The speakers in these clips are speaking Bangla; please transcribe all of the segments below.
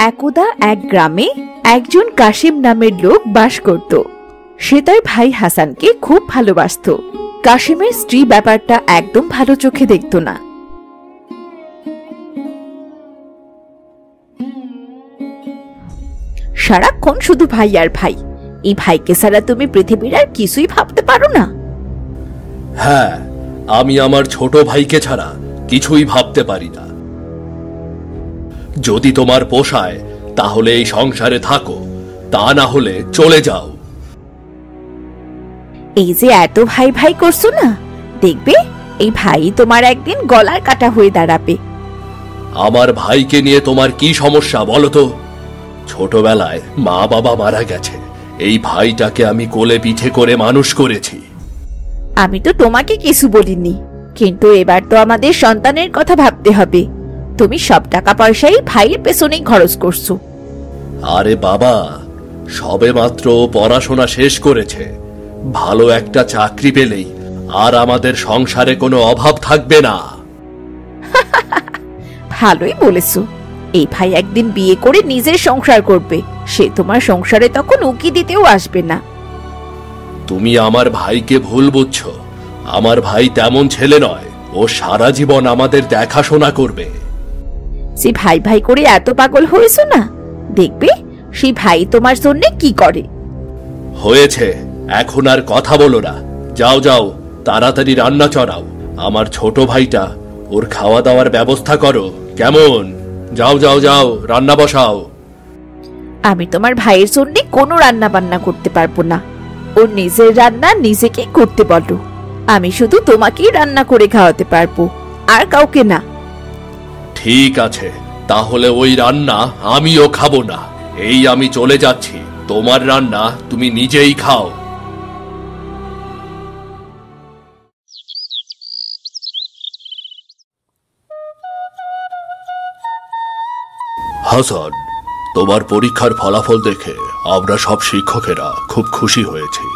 একদা এক গ্রামে একজন কাশিম নামের লোক বাস করত। সে তার ভাই হাসানকে খুব ভালোবাসত। কাশিমের স্ত্রী ব্যাপারটা একদম ভালো চোখে দেখত না। সারাক্ষণ শুধু ভাই আর ভাই। এই ভাইকে ছাড়া তুমি পৃথিবীর আর কিছুই ভাবতে পারো না? হ্যাঁ, আমি আমার ছোট ভাইকে ছাড়া কিছুই ভাবতে পারি না। যদি তোমার পোষায় তাহলে এই সংসারে থাকো, তা না হলে চলে যাও। এই যে এত ভাই ভাই করছো না, দেখবে এই ভাই তোমার একদিন গলার কাটা হয়ে দাঁড়াবে। আমার ভাইকে নিয়ে তোমার কি সমস্যা বলো তো? ছোটবেলায় মা বাবা মারা গেছে, এই ভাইটাকে আমি কোলে পিঠে করে মানুষ করেছি। আমি তো তোমাকে কিছু বলিনি, কিন্তু এবার তো আমাদের সন্তানের কথা ভাবতে হবে। তুমি সব টাকা পয়সাই ভাইয়ের পেছনেই খরচ করছো। আরে বাবা, সবে মাত্র পড়াশোনা শেষ করেছে, ভালো একটা চাকরি পেলেই আর আমাদের সংসারে কোনো অভাব থাকবে না। ভালোই বলেছো। এই ভাই একদিন বিয়ে করে নিজের সংসার করবে, সে তোমার সংসারে তখন উকি দিতেও আসবে না। তুমি আমার ভাইকে ভুল বুঝছো। আমার ভাই তেমন ছেলে নয়, ও সারা জীবন আমাদের দেখাশোনা করবে। সে ভাই ভাই করে এত পাগল হয়েছো না, দেখবে সেই ভাই তোমার জন্য কি করে। হয়েছে, এখন আর কথা বলো না। যাও যাও, তাড়াতাড়ি রান্না চড়াও। আমার ছোট ভাইটা, ওর খাওয়া দাওয়ার ব্যবস্থা করো, কেমন? যাও যাও যাও, রান্না বসাও। আমি তোমার ভাইয়ের জন্য কোনো রান্না বান্না করতে পারবো না। ওর নিজের রান্না নিজেকেই করতে বলো। আমি শুধু তোমাকেই রান্না করে খাওয়াতে পারবো, আর কাউকে না। ঠিক আছে, তাহলে ওই রান্না আমিও খাবো না। এই আমি চলে যাচ্ছি, তোমার রান্না তুমি নিজেই খাও। হাসান, তোমার পরীক্ষার ফলাফল দেখে আমরা সব শিক্ষকেরা খুব খুশি হয়েছি।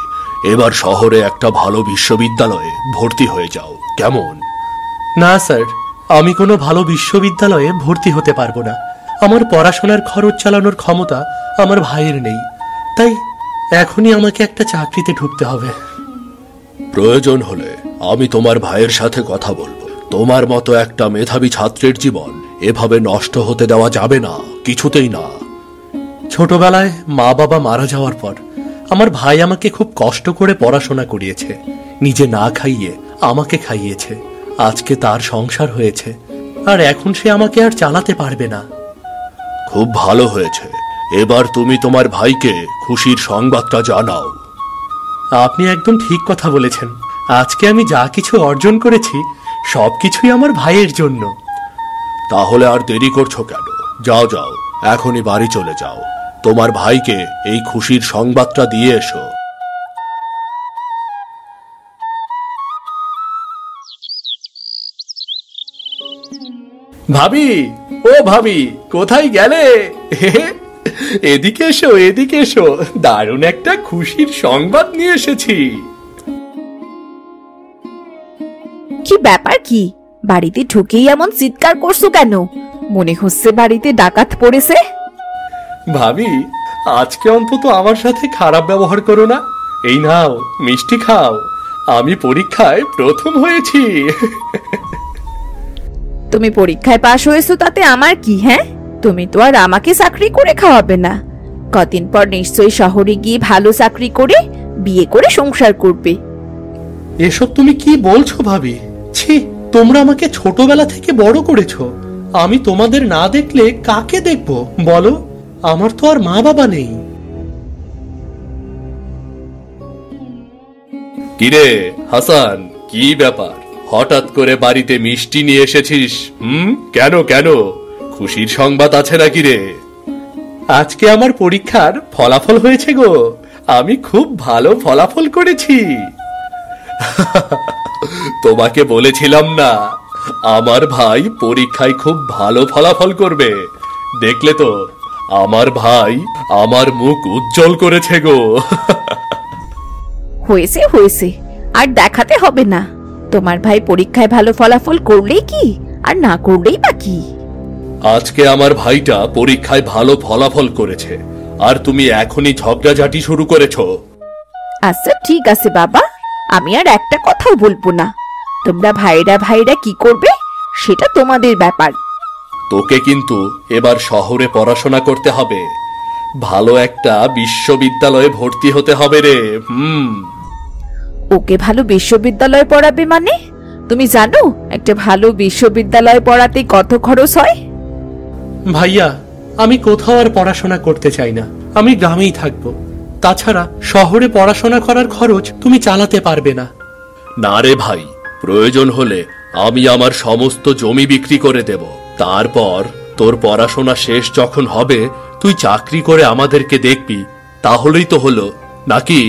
এবার শহরে একটা ভালো বিশ্ববিদ্যালয়ে ভর্তি হয়ে যাও, কেমন? না স্যার, আমি কোনো ভালো বিশ্ববিদ্যালয়ে ভর্তি হতে পারবো না। আমার পড়াশোনার খরচ চালানোর ক্ষমতা আমার ভাইয়ের নেই, তাই এখনই আমাকে একটা চাকরিতে ঢুকতে হবে। প্রয়োজন হলে আমি তোমার ভাইয়ের সাথে কথা বলবো। তোমার মতো একটা মেধাবী ছাত্রের জীবন এভাবে নষ্ট হতে দেওয়া যাবে না, কিছুতেই না। ছোটবেলায় মা বাবা মারা যাওয়ার পর আমার ভাই আমাকে খুব কষ্ট করে পড়াশোনা করিয়েছে, নিজে না খাইয়ে আমাকে খাইয়েছে। আজকে তার সংসার হয়েছে, আর এখন সে আমাকে আর চালাতে পারবে না। খুব ভালো হয়েছে, এবার তুমি তোমার ভাইকে খুশির সংবাদটা জানাও। আপনি একদম ঠিক কথা বলেছেন। আজকে আমি যা কিছু অর্জন করেছি সবকিছুই আমার ভাইয়ের জন্য। তাহলে আর দেরি করছো কেন? যাও যাও, এখনই বাড়ি চলে যাও। তোমার ভাইকে এই খুশির সংবাদটা দিয়ে এসো। ভাবি, ও ভাবি, কোথায় গেলে? এদিকে এসো, এদিকে এসো, দারুণ একটা খুশির সংবাদ নিয়ে এসেছি। কি ব্যাপার? কি বাড়িতে ঢুকেই এমন চিৎকার করছো কেন? মনে হচ্ছে বাড়িতে ডাকাত পড়েছে। ভাবি, আজকে অন্তত আমার সাথে খারাপ ব্যবহার করো না। এই নাও, মিষ্টি খাও। আমি পরীক্ষায় প্রথম হয়েছি। তুমি পরীক্ষায় পাশ হয়েছো তাতে আমার কি? হ্যাঁ, তুমি তো আর আমাকে চাকরি করে খাওয়াবে না। কদিন পর নিশ্চয়ই শহরে গিয়ে ভালো চাকরি করে বিয়ে করে সংসার করবে। এসব তুমি কি বলছো ভাবি? ছি, তোমরা আমাকে ছোটবেলা থেকে বড় করেছো। আমি তোমাদের না দেখলে কাকে দেখবো বলো? আমার তো আর মা বাবা নেই। কিরে হাসান, কি ব্যাপার? হঠাৎ করে বাড়িতে মিষ্টি নিয়ে এসেছিস? কেন কেন? খুশির সংবাদ আছে নাকি রে? আজকে আমার পরীক্ষার ফলাফল হয়েছে গো। আমি খুব ভালো ফলাফল করেছি। তোমাকে বলেছিলাম না, আমার ভাই পরীক্ষায় খুব ভালো ফলাফল করবে। দেখলে তো, আমার ভাই আমার মুখ উজ্জ্বল করেছে গো। হয়েছে হয়েছে, আর দেখাতে হবে না। তোমার ভাই পরীক্ষায় ভালো ফলাফল করলেই কি আর না করলেই বা কি? আজকে আমার ভাইটা পরীক্ষায় ভালো ফলাফল করেছে, আর তুমি এখনই ঝগড়াঝাটি শুরু করেছো। আচ্ছা ঠিক আছে বাবা, আমি আর একটা কথাও বলবো না। তোমরা ভাইরা ভাইরা কি করবে সেটা তোমাদের ব্যাপার। তোকে কিন্তু এবার শহরে পড়াশোনা করতে হবে, ভালো একটা বিশ্ববিদ্যালয়ে ভর্তি হতে হবে রে। ওকে ভালো বিশ্ববিদ্যালয়ে পড়াবে মানে? তুমি জানো একটা ভালো বিশ্ববিদ্যালয়ে পড়াতে কত খরচ হয়? ভাইয়া, আমি কোথাও আর পড়াশোনা করতে চাই না, আমি গ্রামেই থাকবো। তাছাড়া শহরে পড়াশোনা করার খরচ তুমি চালাতে পারবে না। না রে ভাই, প্রয়োজন হলে আমি আমার সমস্ত জমি বিক্রি করে দেব। তারপর তোর পড়াশোনা শেষ যখন হবে তুই চাকরি করে আমাদেরকে দেখবি, তাহলেই তো হলো, নাকি?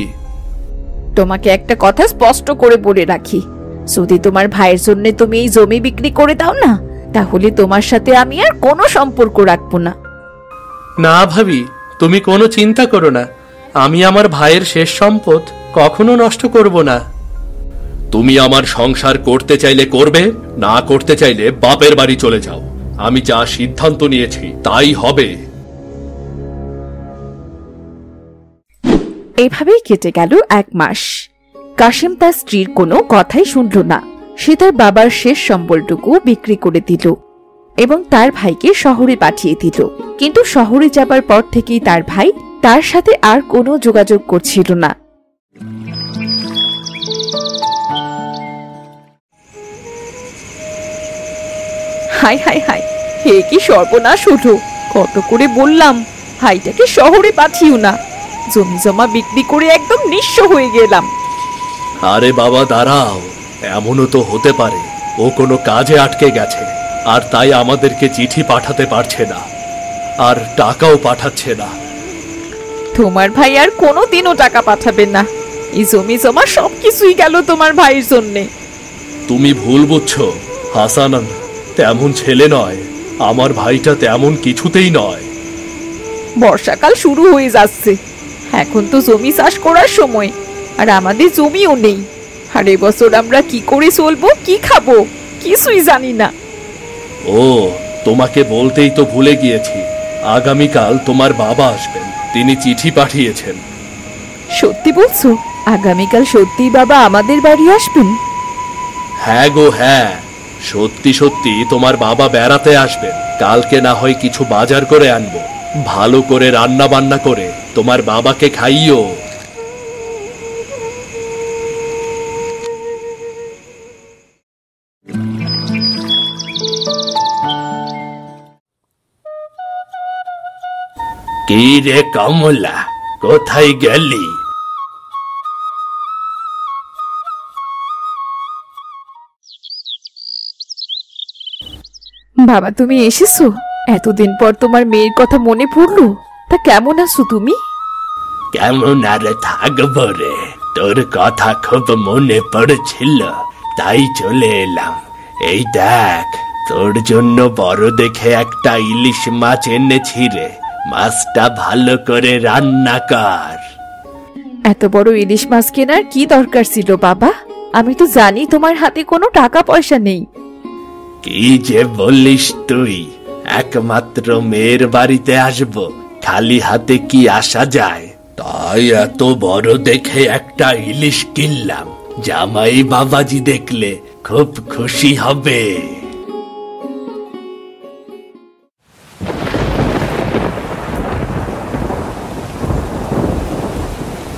তোমাকে একটা কথা স্পষ্ট করে বলে রাখি, যদি তোমার ভাইয়ের জন্য তুমি এই জমি বিক্রি করে দাও না, তাহলে তোমার সাথে আমি আর কোনো সম্পর্ক রাখবো না। না ভাবি, তুমি কোনো চিন্তা করো না, আমি আমার ভাইয়ের শেষ সম্পদ কখনো নষ্ট করব না। তুমি আমার সংসার করতে চাইলে করবে, না করতে চাইলে বাপের বাড়ি চলে যাও। আমি যা সিদ্ধান্ত নিয়েছি তাই হবে। এভাবেই কেটে গেল 1 মাস। কাশেম তার স্ত্রীর কোনো কথাই শুনল না। সে তার বাবার শেষ সম্বলটুকু বিক্রি করে দিল এবং তার ভাইকে শহরে পাঠিয়ে দিল। কিন্তু শহরে যাবার পর থেকেই তার ভাই তার সাথে আর কোনো যোগাযোগ করছিল না। হাই হাই হাই, হে কি সর্বনাশ হলো! কত করে বললাম ভাইটাকে শহরে পাঠিও না, জমি জমা বিক্রি করে একদম নিঃস্ব হয়ে গেলাম। আরে বাবা দাঁড়াও, এমনও তো হতে পারে ও কোনো কাজে আটকে গেছে, আর তাই আমাদেরকে চিঠি পাঠাতে পারছে না, আর টাকাও পাঠাচ্ছে না। তোমার ভাই আর কোনোদিনও টাকা পাঠাবে না। এই জমি জমা সবকিছুই গেল তোমার ভাইয়ের জন্যে। তুমি ভুল বুঝছো, হাসান তেমন ছেলে নয়, আমার ভাইটা তেমন কিছুতেই নয়। বর্ষাকাল শুরু হয়ে যাচ্ছে, এখন তো জমি চাষ করার সময়, আর আমাদের জমিও নেই। আর এবছর আমরা কি করে চলবো, কি খাবো, কিছুই জানি না। ও, তোমাকে বলতেই তো ভুলে গিয়েছি, আগামীকাল তোমার বাবা আসবেন, তিনি চিঠি পাঠিয়েছেন। সত্যি বলছো? আগামীকাল সত্যি বাবা আমাদের বাড়ি আসবেন? হ্যাঁ গো হ্যাঁ, সত্যি সত্যি তোমার বাবা বেড়াতে আসবেন। কালকে না হয় কিছু বাজার করে আনবো, ভালো করে রান্না বান্না করে তোমার বাবাকে খাইও। কি রে কমলা, কোথায় গেলি? বাবা তুমি এসেছো? এতদিন পর তোমার মেয়ের কথা মনে পড়লো। তা কেমন আছো তুমি? কেমন আর থাকবো রে, তোর কথা খুব মনে পড়ছিল, তাই চলে এলাম। এই দেখ, তোর জন্য বড় দেখে একটা ইলিশ মাছ এনেছি রে, মাছটা ভালো করে রান্না কর। এত বড় ইলিশ মাছ কেনার কি দরকার ছিল বাবা? আমি তো জানি তোমার হাতে কোনো টাকা পয়সা নেই। কি যে বলিস তুই, একমাত্র মেয়ের বাড়িতে আসবো, খালি হাতে কি আসা যায়? তাই এত বড় দেখে একটা ইলিশ কিনলাম, জামাই বাবাজি দেখলে খুব খুশি হবে।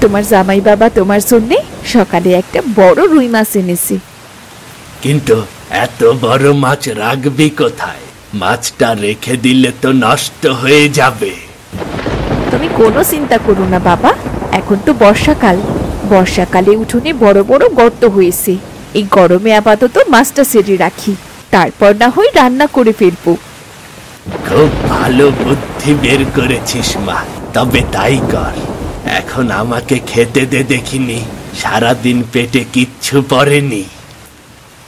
তোমার জামাই বাবা তোমার জন্য সকালে একটা বড় রুই মাছ এনেছে। কিন্তু এত বড় মাছ রাখবি কোথায়? মাছটা রেখে দিলে তো নষ্ট হয়ে যাবে। তুমি কোনো চিন্তা করো না বাবা, এখন তো বর্ষাকাল, বর্ষাকালে উঠোনে বড় বড় গর্ত হয়েছে, এই গরমে আপাতত মাছটা সেরে রাখি, তারপর না হয় রান্না করে ফেলবো। খুব ভালো বুদ্ধি বের করেছিস মা, তবে তাই কর। এখন আমাকে খেতে দে দেখিনি, সারাদিন পেটে কিচ্ছু পড়েনি।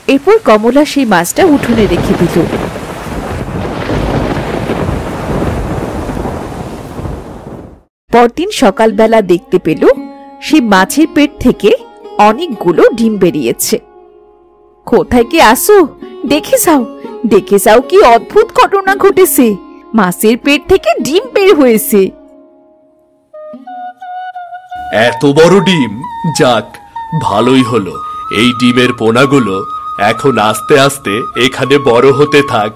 এরপর কমলা সেই মাছটা উঠোনে রেখে দিল। পরদিন সকালবেলা দেখতে পেল সেই মাছের পেট থেকে অনেকগুলো ডিম বেরিয়েছে। কোথায় কি আসো, দেখে যাও, দেখে যাও কি অদ্ভুত ঘটনা ঘটেছে, মাছের পেট থেকে ডিম বের হয়েছে। এত বড় ডিম! যাক, ভালোই হলো। এই ডিমের পোনাগুলো এখন আস্তে আস্তে এখানে বড় হতে থাক।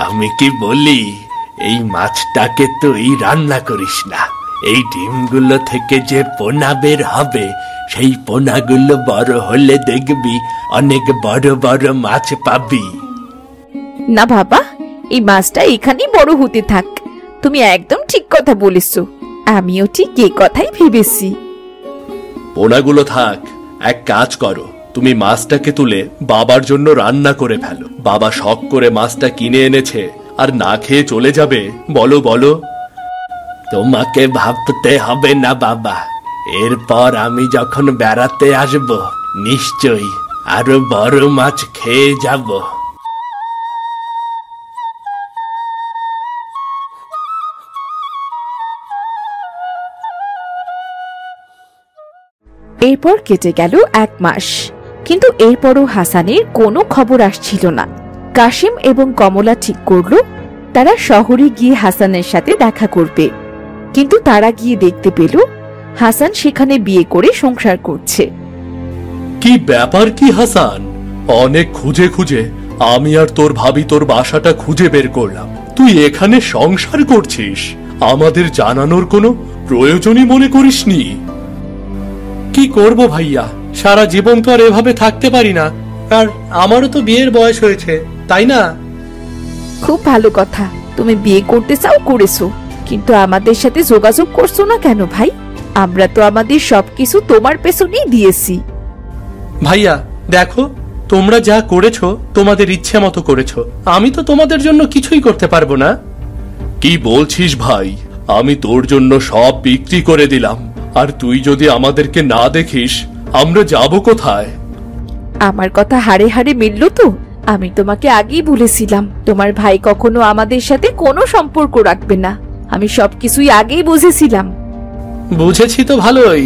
আমি কি বলি, এই মাছটাকে তুই রান্না করিস না। এই ডিমগুলো থেকে যে পোনা বের হবে, সেই পোনাগুলো বড় হলে দেখবি অনেক বড় বড় মাছ পাবি। না বাবা, এই মাছটা এখানেই বড় হতে থাক। তুমি একদম ঠিক কথা বলেছো, আমিও ঠিক এই কথাই ভেবেছি। পোনাগুলো থাক, এক কাজ করো, তুমি মাছটাকে তুলে বাবার জন্য রান্না করে ফেলো। বাবা শখ করে মাছটা কিনে এনেছে, আর না খেয়ে চলে যাবে। বলো বলো। তোমাকে ভাবতে হবে না বাবা, এরপর আমি যখন বেড়াতে আসব নিশ্চয়ই আরো বড় মাছ খেয়ে যাব। এরপর কেটে গেল 1 মাস, কিন্তু এরপরও হাসানের কোনো খবর আসছিল না। কাশিম এবং কমলা ঠিক করলো তারা শহরে গিয়ে হাসানের সাথে দেখা করবে, কিন্তু তারা গিয়ে দেখতে পেল হাসান সেখানে বিয়ে করে সংসার করছে। কি ব্যাপার কি হাসান? অনেক খুঁজে খুঁজে আমি আর তোর ভাবি তোর বাসাটা খুঁজে বের করলাম, তুই এখানে সংসার করছিস? আমাদের জানানোর কোনো প্রয়োজনই মনে করিসনি? কি করব ভাইয়া, সারা জীবন তো আর এভাবে থাকতে পারি না, আর আমারও তো বিয়ের বয়স হয়েছে, তাই না? খুব ভালো কথা, তুমি বিয়ে করতে চাও করেছো, কিন্তু আমাদের সাথে যোগাযোগ করছো না কেন ভাই? আমরা তো আমাদের সবকিছু তোমার পেছনেই দিয়েছি। ভাইয়া দেখো, তোমরা যা করেছো তোমাদের ইচ্ছে মতো করেছো, আমি তো তোমাদের জন্য কিছুই করতে পারবো না। কি বলছিস ভাই? আমি তোর জন্য সব বিক্রি করে দিলাম, আর তুই যদি আমাদেরকে না দেখিস আমরা যাব কোথায়? আমার কথা হাড়ে হাড়ে মিলল তো? আমি তোমাকে আগেই বলেছিলাম তোমার ভাই কখনো আমাদের সাথে কোনো সম্পর্ক রাখবে না। আমি সবকিছুই আগেই বুঝেছিলাম। বুঝেছি তো ভালোই,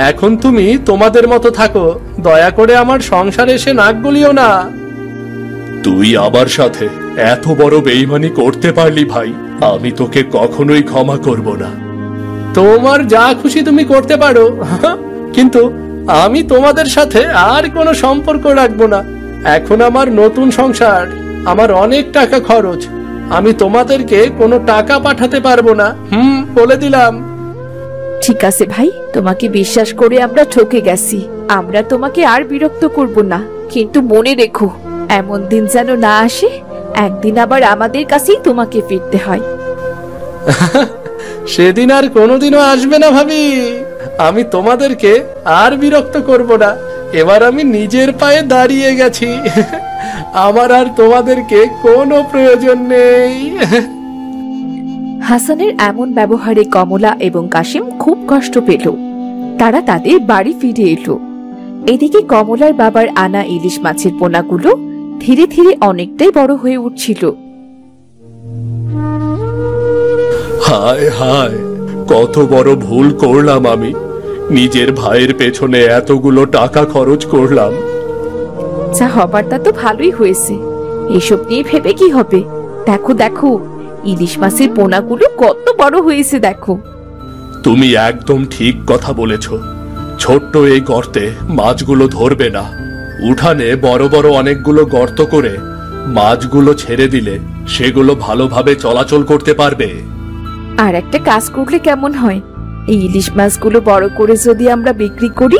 এখন তুমি তোমাদের মতো থাকো, দয়া করে আমার সংসারে এসে নাক গলিও না। তুই আমার সাথে এত বড় বেইমানি করতে পারলি ভাই, আমি তোকে কখনোই ক্ষমা করব না। তোমার যা খুশি তুমি করতে পারো, কিন্তু আমি তোমাদের সাথে আর কোনো সম্পর্ক রাখবো না। এখন আমার নতুন সংসার, আমার অনেক টাকা খরচ, আমি তোমাদেরকে কোনো টাকা পাঠাতে পারবো না, বলে দিলাম। ঠিক আছে ভাই, তোমাকে বিশ্বাস করে আমরা ঠকে গেছি, আমরা তোমাকে আর বিরক্ত করব না, কিন্তু মনে রেখো এমন দিন যেন না আসে একদিন আবার আমাদের কাছেই তোমাকে ফিরতে হয়। সেদিন আর কোনোদিনও আসবে না ভাবি, আমি তোমাদেরকে আর বিরক্ত করব না। এবার আমি নিজের পায়ে দাঁড়িয়ে গেছি, আমার আর তোমাদেরকে কোনো প্রয়োজন নেই। হাসানের এমন ব্যবহারে কমলা এবং কাশিম খুব কষ্ট পেল। তারা তাদের বাড়ি ফিরে এলো। এদিকে কমলার বাবার আনা ইলিশ মাছের পোনাগুলো ধীরে ধীরে অনেকটাই বড় হয়ে উঠছিল। হায় হায়, কত বড় ভুল করলাম আমি, নিজের ভাইয়ের পেছনে এতগুলো টাকা খরচ করলাম। যা হবার তা তো ভালোই হয়েছে, এসব নিয়ে ভেবে কি হবে? দেখো দেখো, ইলিশ মাছের পোনাগুলো কত বড় হয়েছে দেখো। তুমি একদম ঠিক কথা বলেছ, ছোট্ট এই গর্তে মাছগুলো ধরবে না। উঠানে বড় বড় অনেকগুলো গর্ত করে মাছগুলো ছেড়ে দিলে সেগুলো ভালোভাবে চলাচল করতে পারবে। আর একটা কাজ করলে কেমন হয়, এই ইলিশ মাছগুলো বড় করে যদি আমরা বিক্রি করি,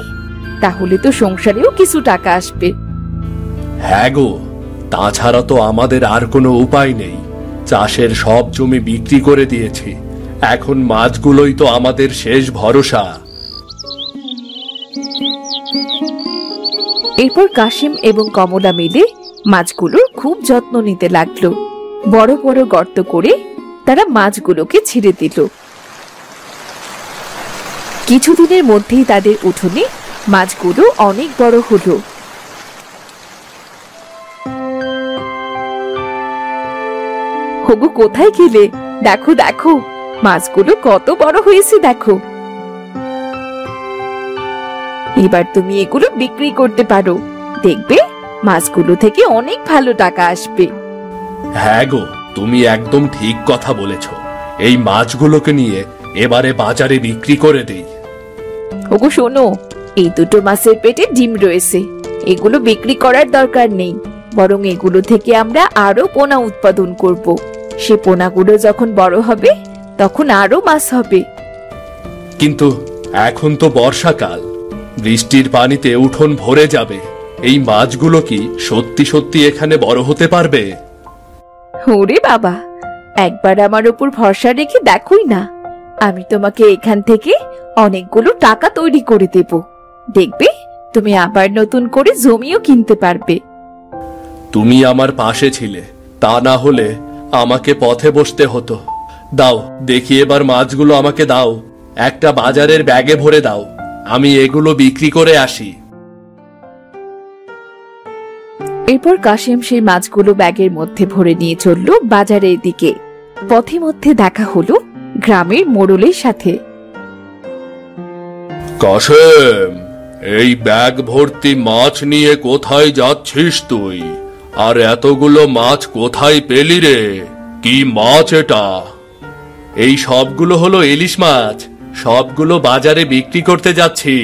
তাহলে তো সংসারেও কিছু টাকা আসবে। হ্যাঁ গো, তাছাড়া তো আমাদের আর কোনো উপায় নেই। চাষের সব জমি বিক্রি করে দিয়েছি, এখন মাছগুলোই তো আমাদের শেষ ভরসা। এরপর কাশিম এবং কমলা মিলে মাছগুলোর খুব যত্ন নিতে লাগলো। বড় বড় গর্ত করে তারা মাছগুলোকে ছেড়ে দিল। কিছুদিনের মধ্যেই তাদের উঠোনে মাছগুলো অনেক বড় হলো। হগু, কোথায় গেলে? দেখো দেখো, মাছগুলো কত বড় হয়েছে দেখো। এবার তুমি এগুলো বিক্রি করতে পারো, দেখবে মাছগুলো থেকে অনেক ভালো টাকা আসবে। হ্যাঁ গো, তুমি একদম ঠিক কথা বলেছ। এই মাছগুলোকে নিয়ে এবারে বাজারে বিক্রি করে দেই। ওগো শোনো, এই দুটো মাছের পেটে ডিম রয়েছে, এগুলো বিক্রি করার দরকার নেই, বরং এগুলো থেকে আমরা আরো পোনা উৎপাদন করব। সে পোনাগুলো যখন বড় হবে তখন আরো মাছ হবে। কিন্তু এখন তো বর্ষাকাল, বৃষ্টির পানিতে উঠোন ভরে যাবে। এই মাছগুলো কি সত্যি সত্যি এখানে বড় হতে পারবে? ওরে বাবা, একবার আমার উপর ভরসা রেখে দেখোই না, আমি তোমাকে এখান থেকে অনেকগুলো টাকা তৈরি করে দেব। দেখবে তুমি আবার নতুন করে জমিও কিনতে পারবে। তুমি আমার পাশে ছিলে, তা না হলে আমাকে পথে বসতে হতো। দাও দেখি এবার মাছগুলো আমাকে দাও, একটা বাজারের ব্যাগে ভরে দাও, আমি এগুলো বিক্রি করে আসি। এরপর কাশেম সেই মাছগুলো ব্যাগের মধ্যে ভরে নিয়ে চলল বাজারের দিকে। পথে মধ্যে দেখা হলো গ্রামের মোড়লের সাথে। কাশেম, এই ব্যাগ ভর্তি মাছ নিয়ে কোথায় যাচ্ছিস তুই? আর এতগুলো মাছ কোথায় পেলি রে? কি মাছ এটা? এই সবগুলো হলো ইলিশ মাছ, সবগুলো বাজারে বিক্রি করতে যাচ্ছি।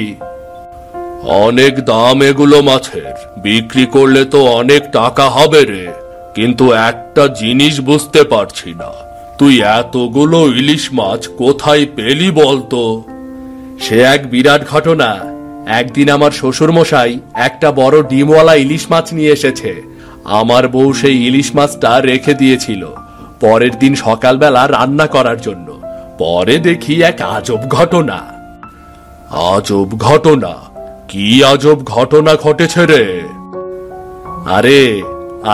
অনেক দাম এগুলো মাছের, বিক্রি করলে তো অনেক টাকা হবে রে। কিন্তু একটা জিনিস বুঝতে পারছি না, তুই এতগুলো ইলিশ মাছ কোথায় পেলি বলতো? সে এক বিরাট ঘটনা। একদিন আমার শ্বশুর মশাই একটা বড় ডিমওয়ালা ইলিশ মাছ নিয়ে এসেছে। আমার বউ সেই ইলিশ মাছটা রেখে দিয়েছিল পরের দিন সকালবেলা রান্না করার জন্য। পরে দেখি এক আজব ঘটনা। আজব ঘটনা? কি আজব ঘটনা ঘটেছে রে? আরে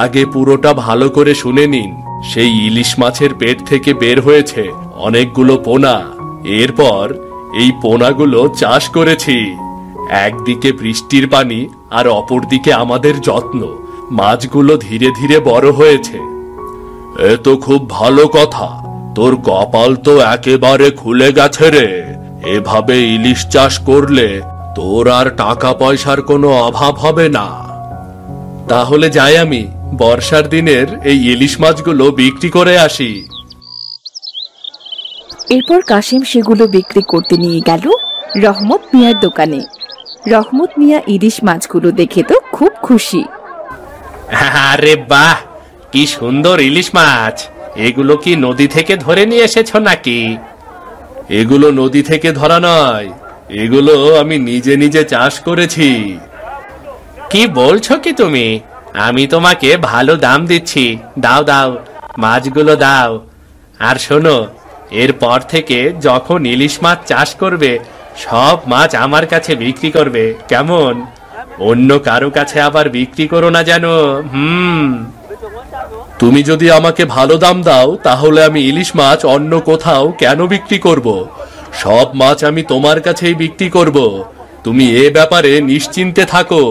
আগে পুরোটা ভালো করে শুনে নিন। সেই ইলিশ মাছের পেট থেকে বের হয়েছে অনেকগুলো পোনা। এরপর এই পোনাগুলো চাষ করেছি। একদিকে বৃষ্টির পানি আর অপরদিকে আমাদের যত্ন, মাছগুলো ধীরে ধীরে বড় হয়েছে। এ তো খুব ভালো কথা, তোর কপাল তো একেবারে খুলে গেছে রে। এভাবে ইলিশ চাষ করলে তোর আর টাকা পয়সার কোনো অভাব হবে না। তাহলে যাই, আমি বর্ষার দিনের এই ইলিশ মাছগুলো বিক্রি করে আসি। এরপর কাশেম সেগুলো বিক্রি করতে নিয়ে গেল রহমত মিয়ার দোকানে। রহমত মিয়া ইলিশ মাছগুলো দেখে তো খুব খুশি। আরে বাহ, কি সুন্দর ইলিশ মাছ! এগুলো কি নদী থেকে ধরে নিয়ে এসেছো নাকি? এগুলো নদী থেকে ধরা নয়, এগুলো আমি নিজে নিজে চাষ করেছি। কি বলছো কি তুমি? আমি তোমাকে ভালো দাম দিচ্ছি, দাও দাও, মাছগুলো দাও। আর শোনো, এরপর থেকে যখন ইলিশ মাছ চাষ করবে সব মাছ আমার কাছে বিক্রি করবে, কেমন? অন্য কারো কাছে আবার বিক্রি করো না যেন। তুমি যদি আমাকে ভালো দাম দাও তাহলে আমি ইলিশ মাছ অন্য কোথাও কেন বিক্রি করব? সব মাছ আমি তোমার কাছেই বিক্রি করব। তুমি এ ব্যাপারে নিশ্চিন্তে থাকো।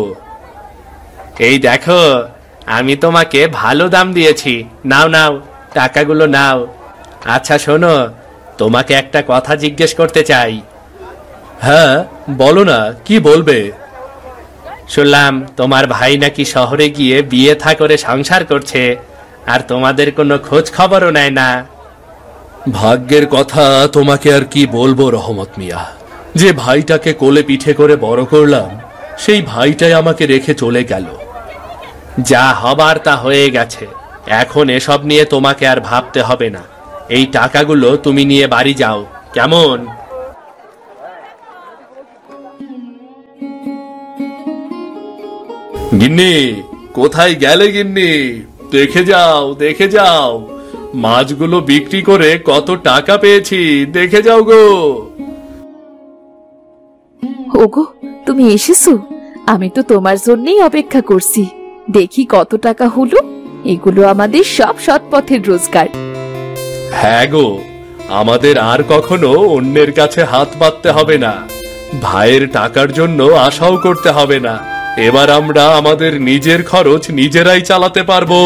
এই দেখো, আমি তোমাকে ভালো দাম দিয়েছি, নাও নাও, টাকাগুলো নাও। আচ্ছা শোনো, তোমাকে একটা কথা জিজ্ঞেস করতে চাই। হ্যাঁ বলো না, কি বলবে? শুনলাম তোমার ভাই নাকি শহরে গিয়ে বিয়ে থা করে সংসার করছে, আর তোমাদের কোনো খোঁজ খবরও নেয় না। ভাগ্যের কথা তোমাকে আর কি বলবো রহমত মিয়া। যে ভাইটাকে কোলে পিঠে করে বড় করলাম, সেই ভাইটাই আমাকে রেখে চলে গেল। যা হবার তা হয়ে গেছে, এখন এসব নিয়ে তোমাকে আর ভাবতে হবে না। এই টাকাগুলো তুমি নিয়ে বাড়ি যাও, কেমন? গিন্নি, কোথায় গেলে গিন্নি? দেখে যাও, দেখে যাও, মাছগুলো বিক্রি করে কত টাকা পেয়েছি, দেখে যাও গো। ওগো, তুমি এসেছো? আমি তো তোমার জন্যই অপেক্ষা করছি। দেখি কত টাকা হলো। এগুলো আমাদের সব সৎ পথের রোজগার। হ্যাঁ গো, আমাদের আর কখনো অন্যের কাছে হাত পাততে হবে না, ভাইয়ের টাকার জন্য আশাও করতে হবে না। এবার আমরা আমাদের নিজের খরচ নিজেরাই চালাতে পারবো।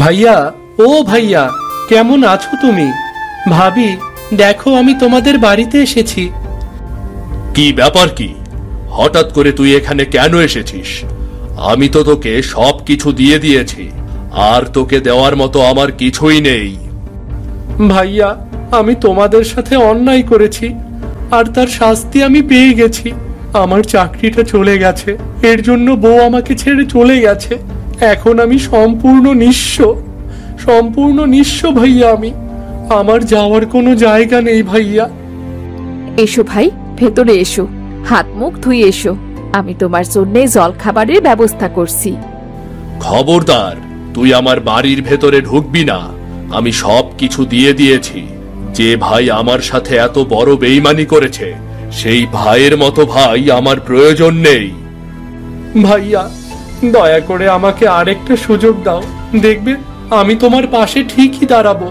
ভাইয়া, ও ভাইয়া, কেমন আছো তুমি? ভাবি, দেখো আমি তোমাদের বাড়িতে এসেছি। কি ব্যাপার কি? হঠাৎ করে তুই এখানে কেন এসেছিস? আমি তো তোকে সবকিছু দিয়ে দিয়েছি, আর তোকে দেওয়ার মতো আমার কিছুই নেই। ভাইয়া, আমি তোমাদের সাথে অন্যায় করেছি, আর তার শাস্তি আমি পেয়ে গেছি। আমার চাকরিটা চলে গেছে, এর জন্য বউ আমাকে ছেড়ে চলে গেছে। এখন আমি সম্পূর্ণ নিঃস্ব ভাইয়া। আমার যাওয়ার কোনো জায়গা নেই ভাইয়া। এসো ভাই, ভেতরে এসো, হাত মুখ ধুয়ে এসো। আমি তোমার জন্য জল খাবারের ব্যবস্থা করছি। খবরদার, তুই আমার বাড়ির ভেতরে ঢুকবি না। আমি সব কিছু দিয়ে দিয়েছি। যে ভাই আমার সাথে এত বড় বেইমানি করেছে, সেই ভাইয়ের মতো ভাই আমার প্রয়োজন নেই। ভাইয়া, দয়া করে আমাকে আরেকটা সুযোগ দাও, দেখবে আমি তোমার পাশে ঠিকই দাঁড়াবো।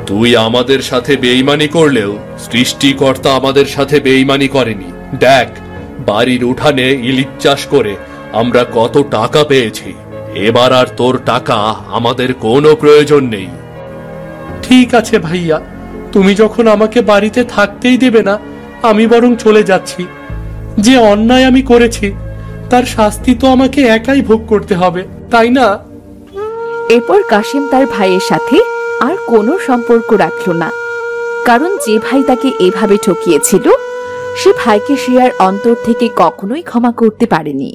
তুই আমাদের সাথে বেইমানি করলেও সৃষ্টিকর্তা আমাদের সাথে বেইমানি করেনি। দেখ, বাড়ির উঠানে ইলিশ চাষ করে আমরা কত টাকা পেয়েছি। এবার আর তোর টাকা আমাদের কোনো প্রয়োজন নেই। ঠিক আছে ভাইয়া, তুমি যখন আমাকে বাড়িতে থাকতেই দেবে না, আমি বরং চলে যাচ্ছি। যে অন্যায় আমি করেছি তার শাস্তি তো আমাকে একাই ভোগ করতে হবে, তাই না? এরপর কাশিম তার ভাইয়ের সাথে আর কোনো সম্পর্ক রাখলো না, কারণ যে ভাই তাকে এভাবে ঠকিয়েছিল সে ভাইকে সে আর অন্তর থেকে কখনোই ক্ষমা করতে পারেনি।